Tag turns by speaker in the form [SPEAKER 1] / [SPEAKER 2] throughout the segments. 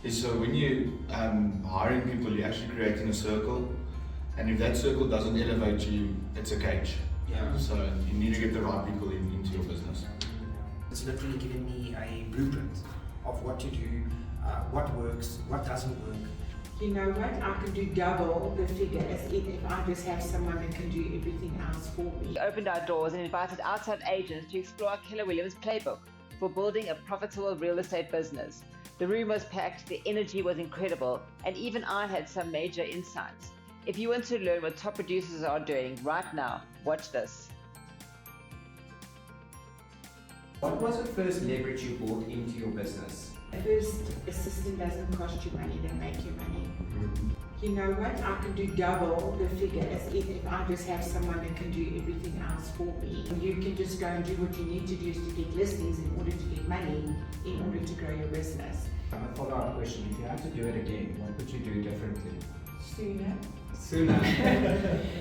[SPEAKER 1] is so when you hiring people, you're actually creating a circle, and if that circle doesn't elevate you, it's a cage.
[SPEAKER 2] Yeah.
[SPEAKER 1] So you need to get the right people into your business.
[SPEAKER 2] It's literally giving me a blueprint of what to do, what works, what doesn't work.
[SPEAKER 3] You know what, I can do double the figures if I just have someone that can do everything else for me.
[SPEAKER 4] We opened our doors and invited outside agents to explore Keller Williams' playbook for building a profitable real estate business. The room was packed, the energy was incredible, and even I had some major insights. If you want to learn what top producers are doing right now, watch this.
[SPEAKER 5] What was the first leverage you brought into your business?
[SPEAKER 3] The first assistant doesn't cost you money, they make you money. You know what, I can do double the figures if I just have someone that can do everything else for me. You can just go and do what you need to do to get listings in order to get money, in order to grow your business.
[SPEAKER 5] A follow-up question, if you had to do it again, what would you do differently?
[SPEAKER 3] Sooner.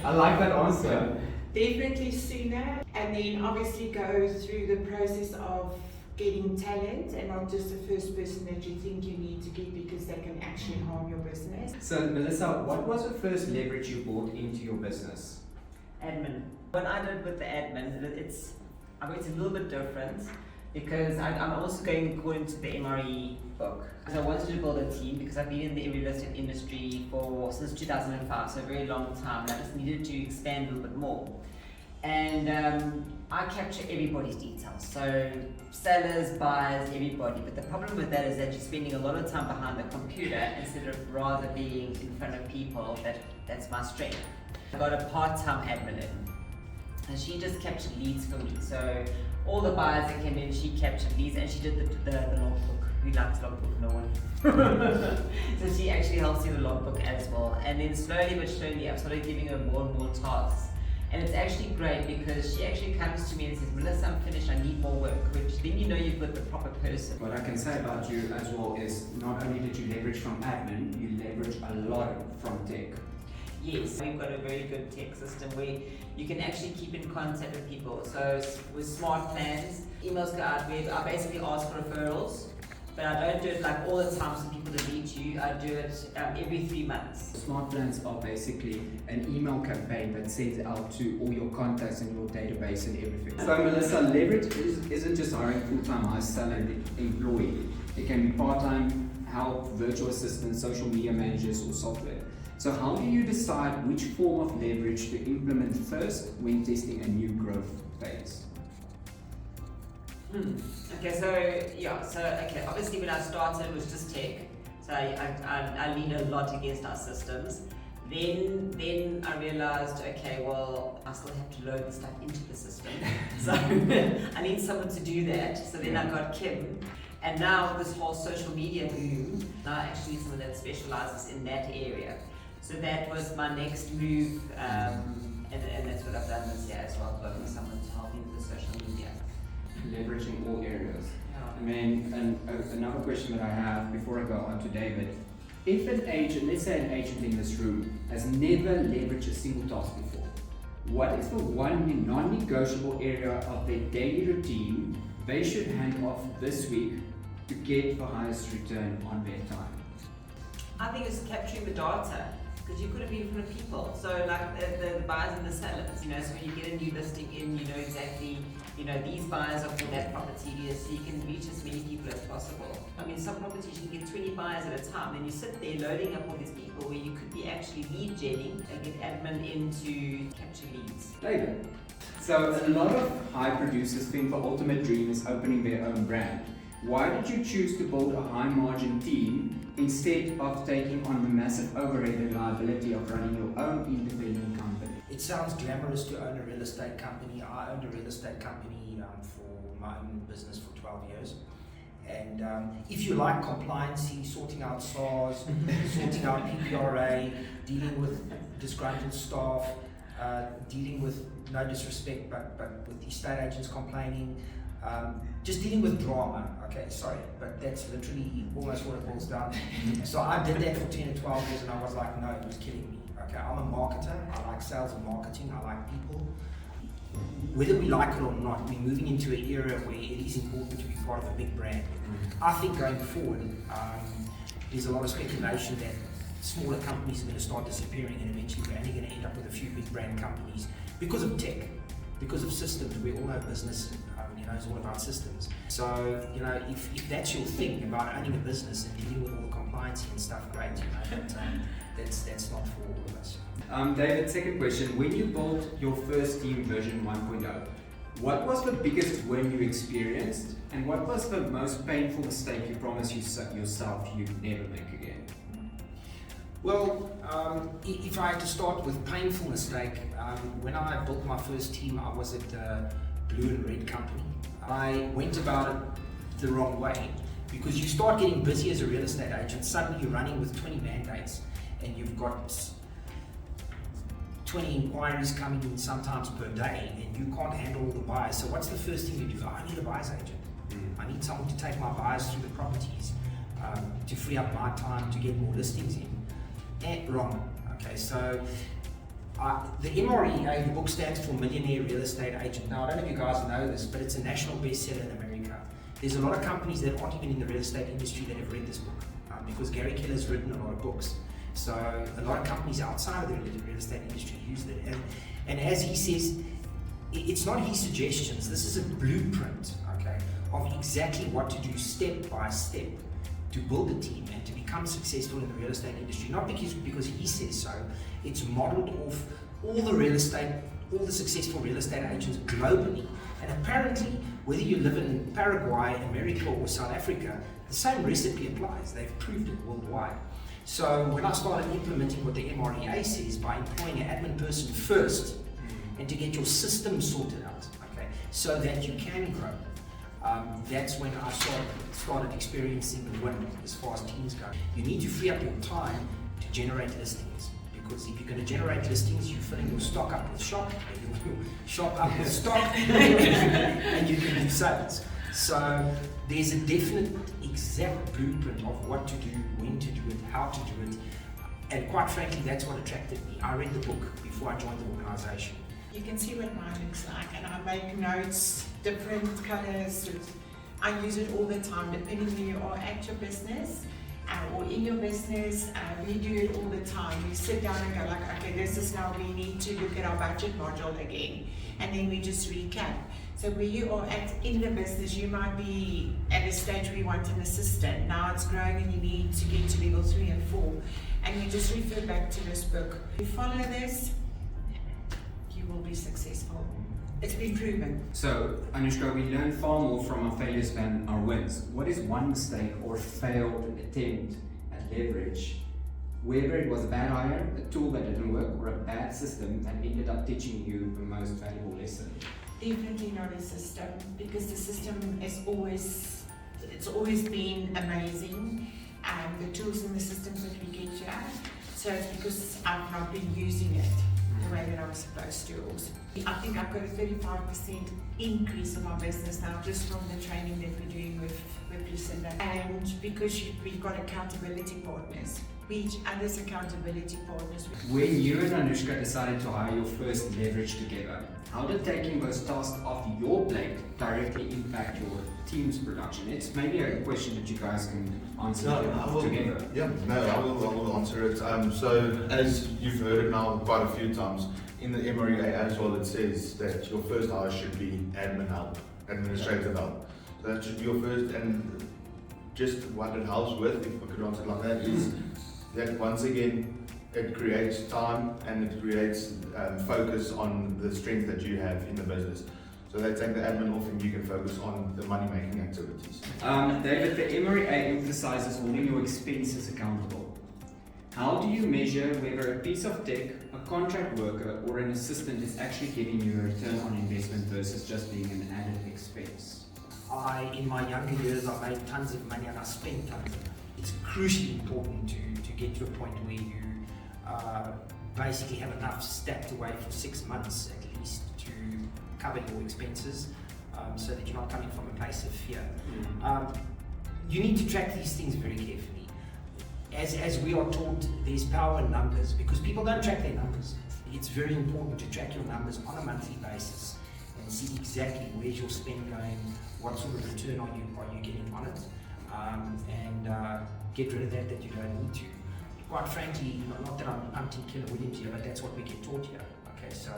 [SPEAKER 5] I like that answer.
[SPEAKER 3] Definitely sooner, and then obviously go through the process of getting talent and not just the first person that you think you need to get because they can actually harm your business.
[SPEAKER 5] So Melissa, what was the first leverage you brought into your business?
[SPEAKER 4] Admin. What I did with the admin, it's a little bit different because I'm also going according to the MREA book. Because I wanted to build a team because I've been in the real estate industry since 2005, so a very long time, and I just needed to expand a little bit more. And I capture everybody's details, so sellers, buyers, everybody. But the problem with that is that you're spending a lot of time behind the computer instead of rather being in front of people. That's my strength. I got a part-time admin in, and she just captured leads for me. So all the buyers that came in, she captured leads, and she did the logbook. We liked logbook, no one. So she actually helps you with the logbook as well. And then slowly but surely, I've started giving her more and more tasks. And it's actually great because she actually comes to me and says, Melissa, I'm finished, I need more work, which then you know you've got the proper person.
[SPEAKER 5] What I can say about you as well is not only did you leverage from admin, you leverage a lot from tech.
[SPEAKER 4] Yes, we've got a very good tech system where you can actually keep in contact with people. So with smart plans, emails go out where I basically ask for referrals, but I don't do it like all the time so people delete you. I do it every 3 months.
[SPEAKER 5] Smart plans are basically an email campaign that sends out to all your contacts and your database and everything. So Melissa, leverage isn't just hiring full-time high salary employee. It can be part-time help, virtual assistants, social media managers or software. So how do you decide which form of leverage to implement first when testing a new growth phase?
[SPEAKER 4] Okay, obviously when I started it was just tech, so I leaned a lot against our systems. Then I realized, okay, well, I still have to load the stuff into the system, so I need someone to do that. So then I got Kim, and now this whole social media boom, now I actually need someone that specializes in that area. So that was my next move, and that's what I've done this year as well, looking for someone to help me with the social media.
[SPEAKER 5] Leveraging all areas.
[SPEAKER 4] Yeah.
[SPEAKER 5] I mean, another question that I have before I go on to David, if an agent, let's say an agent in this room, has never leveraged a single task before, what is the one non-negotiable area of their daily routine they should hand off this week to get the highest return on their time?
[SPEAKER 4] I think it's capturing the data, because you could have been in front of people. So like the buyers and the sellers, so when you get a new listing in, you know exactly, these buyers are for that property, so you can reach as many people as possible. I mean, some properties you can get 20 buyers at a time, and you sit there loading up all these people where you could be actually lead genning and get admin in to capture leads.
[SPEAKER 5] David. So a lot of high producers think the ultimate dream is opening their own brand. Why did you choose to build a high margin team instead of taking on the massive overhead and liability of running your own independent company?
[SPEAKER 2] It sounds glamorous to own a real estate company. I owned a real estate company for my own business for 12 years. And if you like compliancy, sorting out SARS, sorting out PPRA, dealing with disgruntled staff, dealing with, no disrespect, but with estate agents complaining, just dealing with drama, okay, sorry, but that's literally almost what it boils down to. So I did that for 10 or 12 years and I was like, no, it was killing me. Okay, I'm a marketer, I like sales and marketing, I like people. Whether we like it or not, we're moving into an era where it is important to be part of a big brand. I think going forward, there's a lot of speculation that smaller companies are going to start disappearing, and eventually we're only going to end up with a few big brand companies because of tech, because of systems. We all know business, is all about systems. So, if that's your thing about owning a business and dealing with all the compliance and stuff, great. But that's not for all of us.
[SPEAKER 5] David, second question. When you built your first team version 1.0, what was the biggest win you experienced, and what was the most painful mistake you promised yourself you'd never make again?
[SPEAKER 2] Well, if I had to start with painful mistake, when I built my first team, I was at the Blue and Red company. I went about it the wrong way, because you start getting busy as a real estate agent. Suddenly you're running with 20 mandates, and you've got 20 inquiries coming in sometimes per day, and you can't handle all the buyers. So what's the first thing you do? I need a buyer's agent. I need someone to take my buyers through the properties, to free up my time to get more listings in. Wrong. Okay, so the MREA, the book stands for Millionaire Real Estate Agent. Now, I don't know if you guys know this, but it's a national bestseller in America. There's a lot of companies that aren't even in the real estate industry that have read this book, because Gary Keller has written a lot of books. So a lot of companies outside of the real estate industry use it. And as he says, it's not his suggestions. This is a blueprint, okay, of exactly what to do step by step to build a team and to become successful in the real estate industry. Not because he says so. It's modeled off all the successful real estate agents globally. And apparently, whether you live in Paraguay, America, or South Africa, the same recipe applies. They've proved it worldwide. So when I started implementing what the MREA says, by employing an admin person first, and to get your system sorted out, okay, so that you can grow, that's when I started experiencing the win as far as teams go. You need to free up your time to generate listings, because if you're going to generate listings, you're filling your stock up with shop, and your shop up with stock, and you can do sales. So there's a definite exact blueprint of what to do, when to do it, how to do it, and quite frankly, that's what attracted me. I read the book before I joined the organization.
[SPEAKER 3] You can see what mine looks like, and I make notes, different colors. I use it all the time, depending where you are at your business or in your business. We do it all the time. We sit down and go like, okay, this is now we need to look at our budget module again, and then we just recap. So where you are at in the business, you might be at a stage where you want an assistant. Now it's growing and you need to get to level 3 and 4. And you just refer back to this book. If you follow this, you will be successful. It's been proven.
[SPEAKER 5] So, Anushka, we learn far more from our failures than our wins. What is one mistake or failed attempt at leverage, whether it was a bad hire, a tool that didn't work, or a bad system that ended up teaching you the most valuable lesson?
[SPEAKER 3] Definitely not a system, because the system is always been amazing. The tools and the systems that we get here, so it's because I've not been using it the way that I'm supposed to. Also, I think I've got a 35% increase in my business now just from the training that we're doing with Lucinda, and because we've got accountability partners. Each other's accountability partners.
[SPEAKER 5] When you and Anushka decided to hire your first leverage together, how did taking those tasks off your plate directly impact your team's production? It's maybe a question that you guys can answer together.
[SPEAKER 1] Yeah, no, I will answer it. So as you've heard it now quite a few times, in the MREA as well, it says that your first hire should be admin help, administrative help. So that should be your first, and just what it helps with, if I could answer it like that, is that once again, it creates time and it creates focus on the strength that you have in the business. So they take the admin off and you can focus on the money-making activities.
[SPEAKER 5] David, the MREA emphasizes holding your expenses accountable. How do you measure whether a piece of tech, a contract worker, or an assistant is actually giving you a return on investment versus just being an added expense?
[SPEAKER 2] In my younger years, I made tons of money and I spent tons of money. It's crucially important to get to a point where you basically have enough stacked away for 6 months at least to cover your expenses, so that you're not coming from a place of fear. You need to track these things very carefully. As we are taught, there's power in numbers, because people don't track their numbers. It's very important to track your numbers on a monthly basis and see exactly where's your spend going, what sort of return are you getting on it. and get rid of that you don't need to. Quite frankly, not that I'm punting Keller Williams here, but that's what we get taught here. Okay, so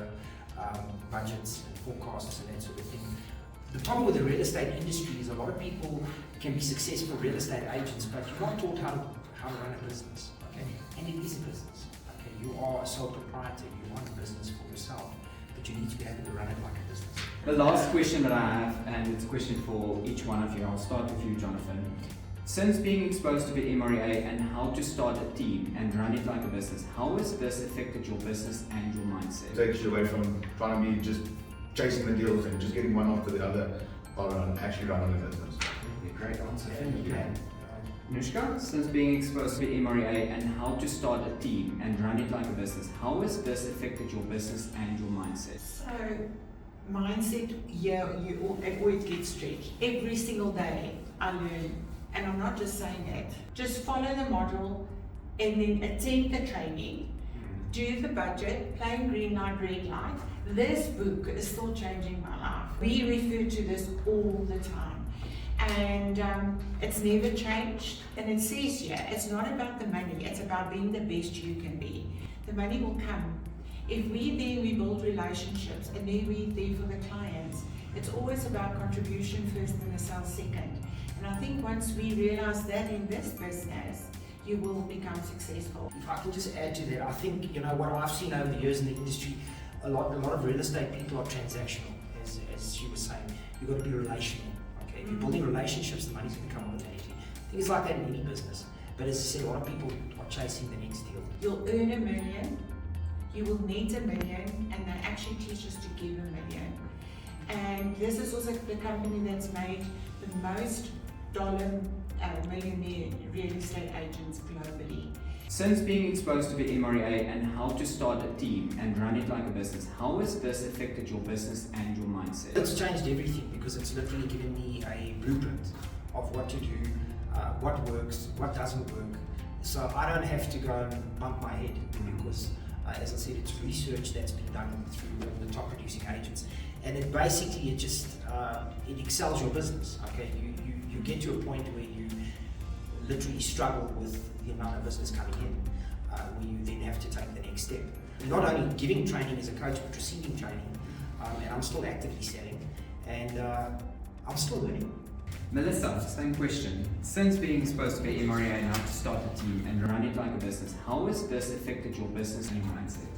[SPEAKER 2] budgets and forecasts and that sort of thing. The problem with the real estate industry is a lot of people can be successful real estate agents, but you're not taught how to run a business. Okay, and it is a business. Okay, you are a sole proprietor. You run a business for yourself, but you need to be able to run it like a business.
[SPEAKER 5] The last question that I have, and it's a question for each one of you. I'll start with you, Jonathan. Since being exposed to the MREA and how to start a team and run it like a business, how has this affected your business and your mindset?
[SPEAKER 1] It takes you away from trying to be just chasing the deals and just getting one after the other, while actually running a business.
[SPEAKER 5] Great answer. Nushka, since being exposed to the MREA and how to start a team and run it like a business, how has this affected your business and your mindset?
[SPEAKER 3] So, mindset, yeah, it always gets stretched. Every single day I learn, and I'm not just saying that. Just follow the model and then attend the training, do the budget, plain green light, red light. This book is still changing my life. We refer to this all the time. And it's never changed. And it says here, it's not about the money, it's about being the best you can be. The money will come. If we build relationships, and then we're there for the clients. It's always about contribution first and the sales second. And I think once we realize that in this business, you will become successful.
[SPEAKER 2] If I can just add to that, I think, what I've seen over the years in the industry, a lot of real estate people are transactional, as she was saying. You've got to be relational. Okay, if you're building relationships, the money's going to come automatically. I think it's like that in any business. But as I said, a lot of people are chasing the next deal.
[SPEAKER 3] You'll earn $1 million, you will need $1 million, and they actually teach us to give $1 million. And this is also the company that's made the most millionaire real estate agents globally.
[SPEAKER 5] Since being exposed to the MREA and how to start a team and run it like a business, how has this affected your business and your mindset?
[SPEAKER 2] It's changed everything because it's literally given me a blueprint of what to do, what works, what doesn't work. So I don't have to go and bump my head because, as I said, it's research that's been done through all the top producing agents. And it basically, it excels your business. Okay, you get to a point where you literally struggle with the amount of business coming in, where you then have to take the next step. Not only giving training as a coach, but receiving training. And I'm still actively selling, and I'm still learning.
[SPEAKER 5] Melissa, same question. Since being exposed to the MREA and how to start a team and run it like a business, how has this affected your business and your mindset?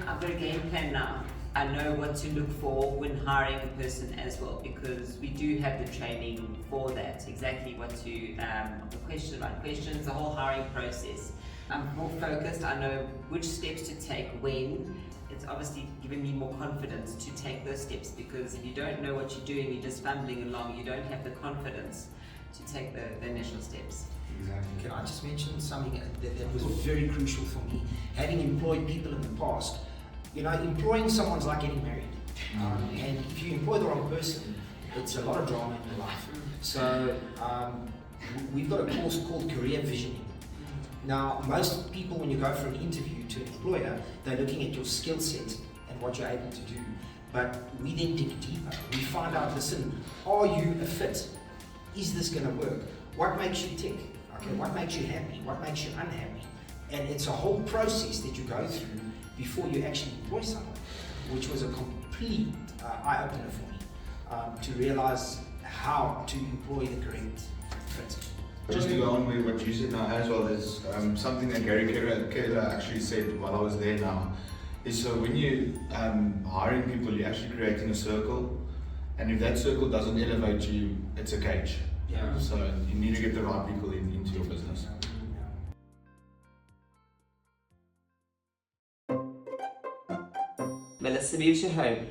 [SPEAKER 4] I've got a game plan now. I know what to look for when hiring a person as well, because we do have the training for that, exactly what to, the questions, the whole hiring process. I'm more focused, I know which steps to take when. It's obviously given me more confidence to take those steps, because if you don't know what you're doing, you're just fumbling along, you don't have the confidence to take the initial steps.
[SPEAKER 2] Exactly. Can I just mention something that was very crucial for me? Having employed people in the past, employing someone's like getting married. And if you employ the wrong person, it's a lot of drama in your life. So we've got a course called Career Visioning. Now, most people, when you go for an interview to an employer, they're looking at your skill set and what you're able to do. But we then dig deeper. We find out, listen, are you a fit? Is this going to work? What makes you tick? Okay, what makes you happy? What makes you unhappy? And it's a whole process that you go through before you actually employ someone, which was a complete eye-opener for me, to realize how to employ the correct fit.
[SPEAKER 1] Just to go on with what you said now as well, there's something that Gary Keller actually said while I was there now, is so when you hiring people, you're actually creating a circle, and if that circle doesn't elevate you, it's a cage.
[SPEAKER 2] Yeah.
[SPEAKER 1] So you need to get the right people into your business.
[SPEAKER 4] Melissa, where's your home?